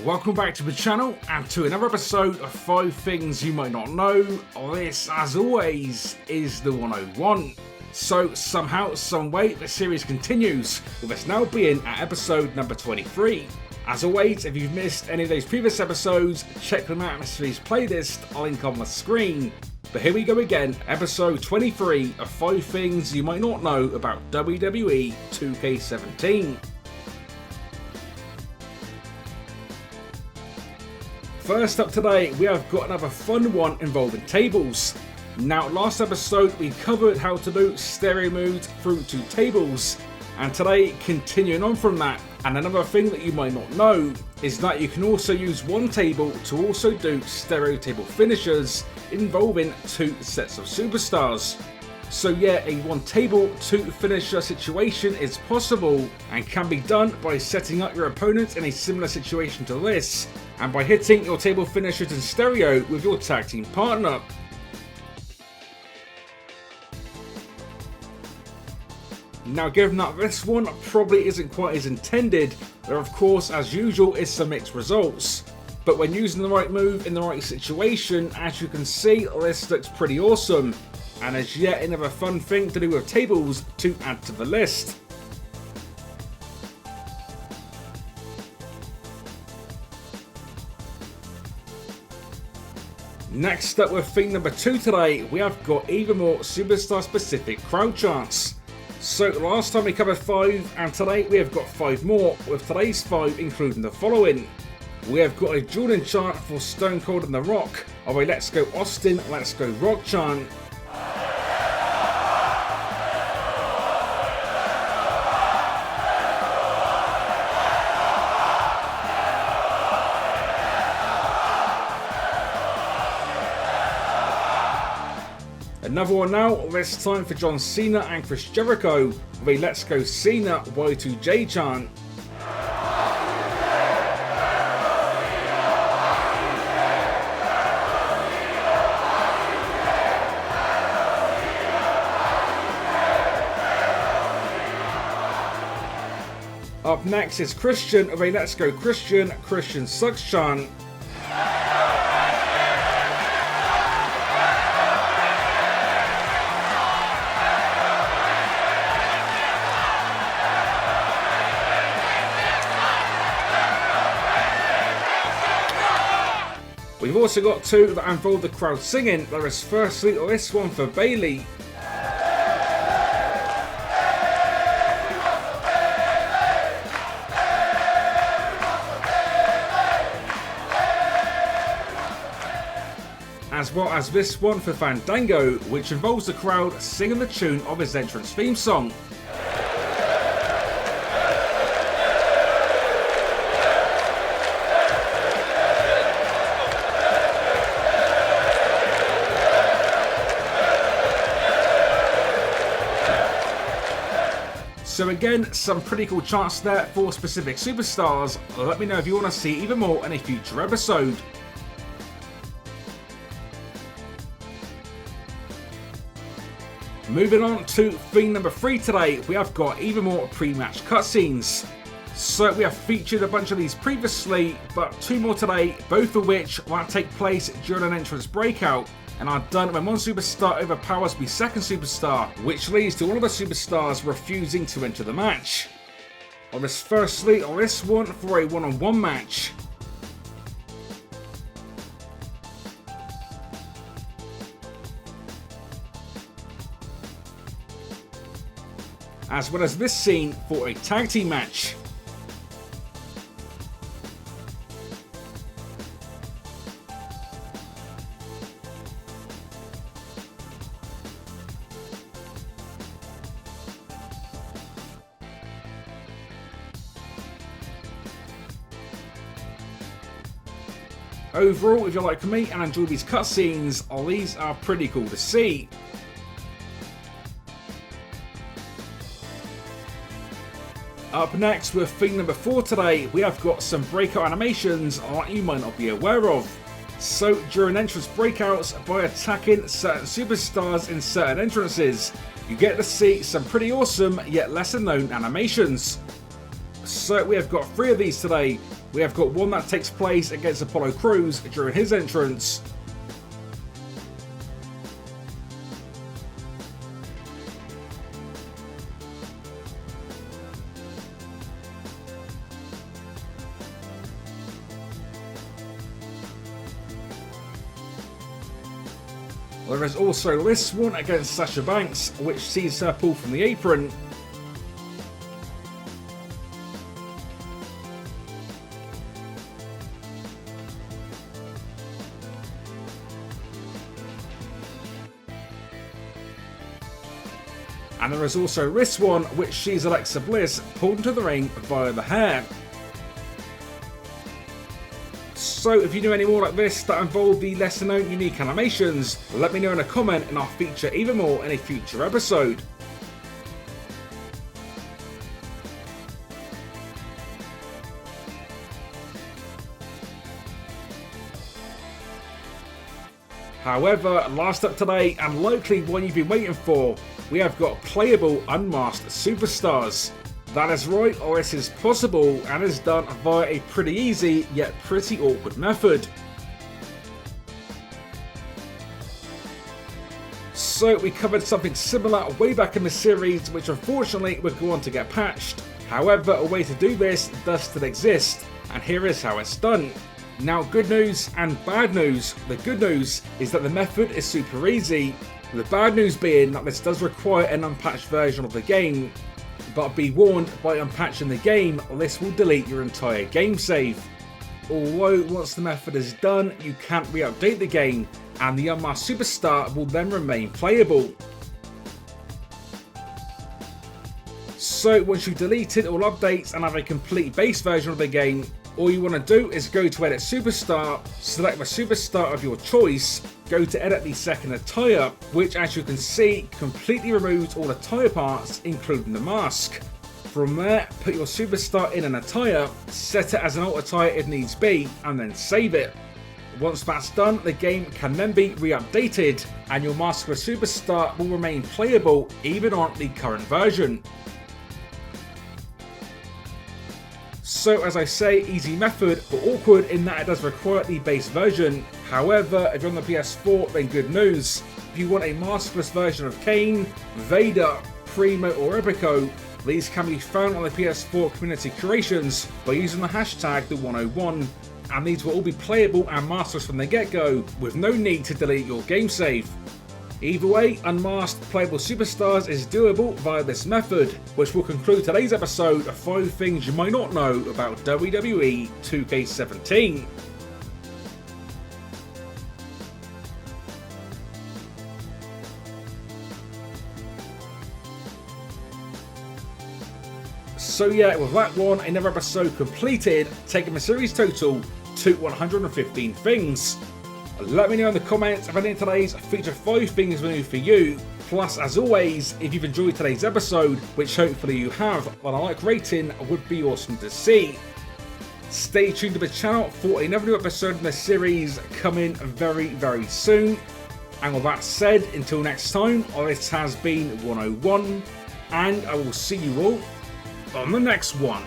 Welcome back to the channel and to another episode of 5 Things You Might Not Know. This, as always, is the 101. So somehow, some way, the series continues, with us now being at episode number 23. As always, if you've missed any of those previous episodes, check them out in the series playlist, I'll link on the screen. But here we go again, episode 23 of 5 Things You Might Not Know about WWE 2K17. First up today, we have got another fun one involving tables. Now, last episode we covered how to do stereo moves through 2 tables, and today, continuing on from that, and another thing that you might not know is that you can also use one table to also do stereo table finishers involving 2 sets of superstars. So yeah, a 1 table 2 finisher situation is possible and can be done by setting up your opponent in a similar situation to this, and by hitting your table finishers in stereo with your tag team partner. Now, given that this one probably isn't quite as intended, there of course as usual is some mixed results. But when using the right move in the right situation, as you can see, this looks pretty awesome, and is yet another fun thing to do with tables to add to the list. Next up with thing number 2 today, we have got even more superstar specific crowd chants. So last time we covered 5 and today we have got 5 more, with today's 5 including the following. We have got a Duelling chant for Stone Cold and The Rock, of a Let's Go Austin, Let's Go Rock chant. Another one now, this time for John Cena and Chris Jericho, with a Let's Go Cena Y2J chant. Up next is Christian with a Let's Go Christian, Christian Sucks chant. We've also got 2 that involve the crowd singing. There is firstly this one for Bailey. As well as this one for Fandango, which involves the crowd singing the tune of his entrance theme song. So again, some pretty cool chants there for specific superstars. Let me know if you want to see even more in a future episode. Moving on to thing number 3 today, we have got even more pre-match cutscenes. So we have featured a bunch of these previously, but 2 more today, both of which will take place during an entrance breakout, and are done when one superstar overpowers the second superstar, which leads to one of the superstars refusing to enter the match. On this firstly, on this one for a one-on-one match. As well as this scene for a tag team match. Overall, if you're like me and enjoy these cutscenes, these are pretty cool to see. Up next with thing number 4 today, we have got some breakout animations that you might not be aware of. So during entrance breakouts, by attacking certain superstars in certain entrances, you get to see some pretty awesome yet lesser known animations. So we have got 3 of these today. we have got one that takes place against Apollo Crews during his entrance. There is also this one against Sasha Banks, which sees her pull from the apron. And there is also this one, which sees Alexa Bliss pulled into the ring via the hair. So if you know any more like this that involve the lesser known unique animations, let me know in a comment and I'll feature even more in a future episode. However, last up today, and likely one you've been waiting for, we have got Playable Unmasked Superstars. That is right, or this is possible and is done via a pretty easy yet pretty awkward method. So we covered something similar way back in the series, which unfortunately would go on to get patched. However, a way to do this does still exist, and here is how it's done. Now, good news and bad news. The good news is that the method is super easy. The bad news being that this does require an unpatched version of the game. But be warned, by unpatching the game, this will delete your entire game save. Although once the method is done, you can't re-update the game, and the Unmasked Superstar will then remain playable. So once you've deleted all updates and have a complete base version of the game, all you want to do is go to Edit Superstar, select the superstar of your choice, go to edit the second attire, which as you can see completely removes all the attire parts including the mask. From there, put your superstar in an attire, set it as an alt attire if needs be, and then save it. Once that's done, the game can then be re-updated and your mask for superstar will remain playable even on the current version. So as I say, easy method, but awkward in that it does require the base version. However, if you're on the PS4, then good news. If you want a maskless version of Kane, Vader, Primo or Epico, these can be found on the PS4 community creations by using the hashtag #the101, and these will all be playable and maskless from the get-go, with no need to delete your game save. Either way, Unmasked Playable Superstars is doable via this method, which will conclude today's episode of 5 things you might not know about WWE 2K17. So yeah, with that one, another episode completed, taking the series total to 115 things. Let me know in the comments if any of today's featured 5 things were new for you. Plus, as always, if you've enjoyed today's episode, which hopefully you have, then a like rating would be awesome to see. Stay tuned to the channel for another new episode of this series coming very, very soon. And with that said, until next time, this has been 101, and I will see you all on the next one.